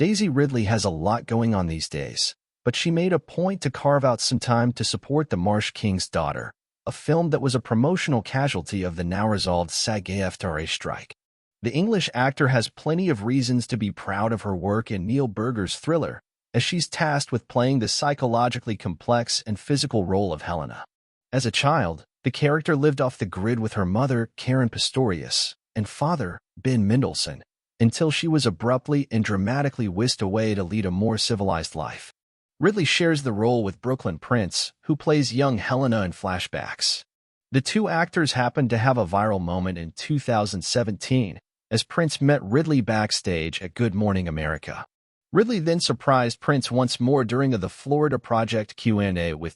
Daisy Ridley has a lot going on these days, but she made a point to carve out some time to support The Marsh King's Daughter, a film that was a promotional casualty of the now-resolved SAG-AFTRA strike. The English actor has plenty of reasons to be proud of her work in Neil Burger's thriller, as she's tasked with playing the psychologically complex and physical role of Helena. As a child, the character lived off the grid with her mother, Caren Pistorius, and father, Ben Mendelsohn, until she was abruptly and dramatically whisked away to lead a more civilized life. Ridley shares the role with Brooklynn Prince, who plays young Helena in flashbacks. The two actors happened to have a viral moment in 2017, as Prince met Ridley backstage at Good Morning America. Ridley then surprised Prince once more during the Florida Project Q&A with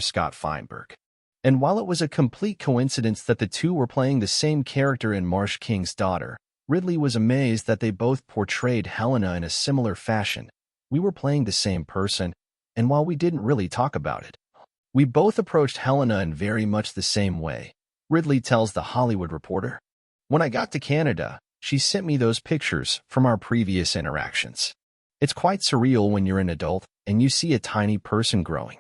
Scott Feinberg. And while it was a complete coincidence that the two were playing the same character in Marsh King's Daughter, Ridley was amazed that they both portrayed Helena in a similar fashion. We were playing the same person, and while we didn't really talk about it, we both approached Helena in very much the same way, Ridley tells The Hollywood Reporter. When I got to Canada, she sent me those pictures from our previous interactions. It's quite surreal when you're an adult and you see a tiny person growing.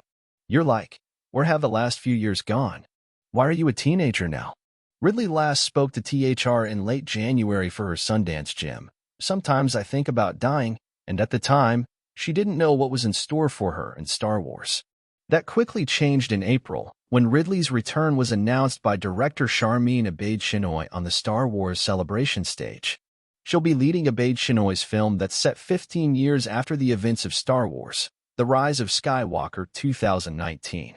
You're like, where have the last few years gone? Why are you a teenager now? Ridley last spoke to THR in late January for her Sundance Gym. Sometimes I think about dying, and at the time, she didn't know what was in store for her in Star Wars. That quickly changed in April, when Ridley's return was announced by director Sharmeen Obaid-Chinoy on the Star Wars Celebration stage. She'll be leading Obaid-Chinoy's film that's set 15 years after the events of Star Wars, The Rise of Skywalker 2019.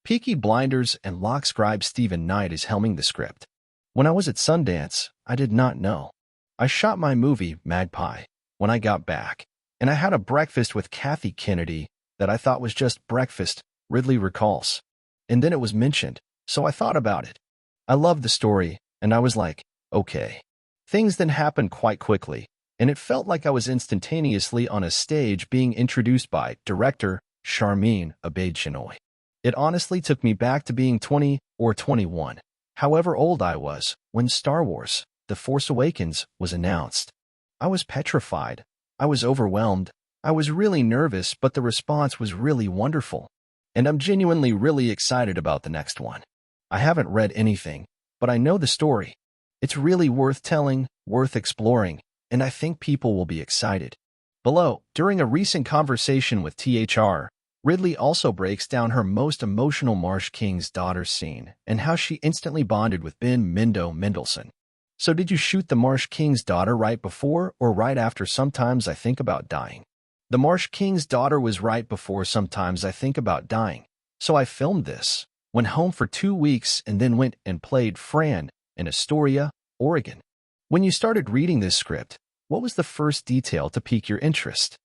Peaky Blinders and Locke scribe Stephen Knight is helming the script. When I was at Sundance, I did not know. I shot my movie, Magpie, when I got back, and I had a breakfast with Kathy Kennedy that I thought was just breakfast, Ridley recalls. And then it was mentioned, so I thought about it. I loved the story, and I was like, okay. Things then happened quite quickly, and it felt like I was instantaneously on a stage being introduced by director Sharmeen Obaid-Chinoy. It honestly took me back to being 20 or 21, however old I was, when Star Wars, The Force Awakens, was announced. I was petrified. I was overwhelmed. I was really nervous, but the response was really wonderful. And I'm genuinely really excited about the next one. I haven't read anything, but I know the story. It's really worth telling, worth exploring, and I think people will be excited. Below, during a recent conversation with THR, Ridley also breaks down her most emotional Marsh King's Daughter scene and how she instantly bonded with Ben Mendelsohn. So did you shoot The Marsh King's Daughter right before or right after Sometimes I Think About Dying? The Marsh King's Daughter was right before Sometimes I Think About Dying, so I filmed this, went home for 2 weeks, and then went and played Fran in Astoria, Oregon. When you started reading this script, what was the first detail to pique your interest?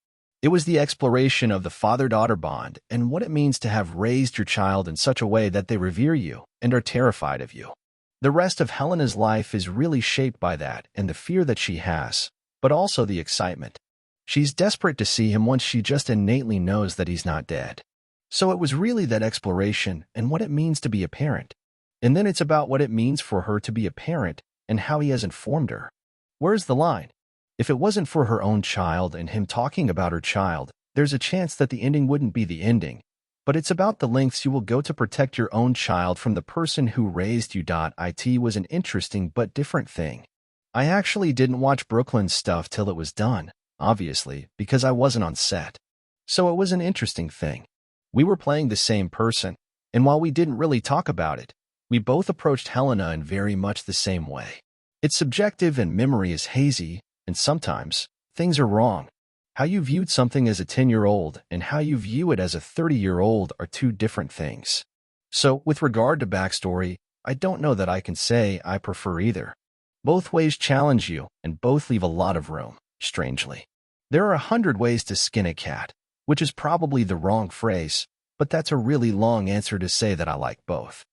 It was the exploration of the father-daughter bond and what it means to have raised your child in such a way that they revere you and are terrified of you. The rest of Helena's life is really shaped by that and the fear that she has, but also the excitement. She's desperate to see him once she just innately knows that he's not dead. So it was really that exploration and what it means to be a parent. And then it's about what it means for her to be a parent and how he has informed her. Where's the line? If it wasn't for her own child and him talking about her child, there's a chance that the ending wouldn't be the ending. But it's about the lengths you will go to protect your own child from the person who raised you. It was an interesting but different thing. I actually didn't watch Brooklyn's stuff till it was done, obviously, because I wasn't on set. So it was an interesting thing. We were playing the same person, and while we didn't really talk about it, we both approached Helena in very much the same way. It's subjective and memory is hazy, and sometimes, things are wrong. How you viewed something as a 10-year-old and how you view it as a 30-year-old are two different things. So, with regard to backstory, I don't know that I can say I prefer either. Both ways challenge you, and both leave a lot of room, strangely. There are 100 ways to skin a cat, which is probably the wrong phrase, but that's a really long answer to say that I like both.